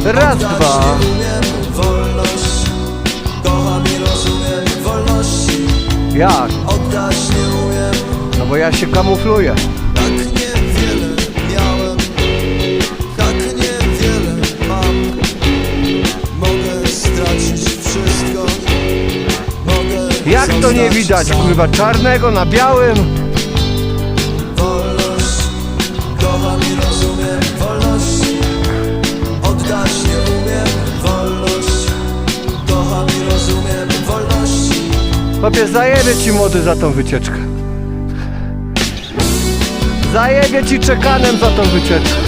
Raz, dwa. Wolność, kocham i rozumiem wolności. Jak? Oddać nie umiem. No bo ja się kamufluję. Tak niewiele miałem, tak niewiele mam. Mogę stracić wszystko. Mogę Jak to nie widać, sam. kurwa, czarnego na białym? Wolność, kocham i rozumiem wolności. Oddać nie umiem. Wolność, kocham i rozumiem wolności. Chłopie, zajebie ci młody za tą wycieczkę. Zajebie ci czekanem za tą wycieczkę.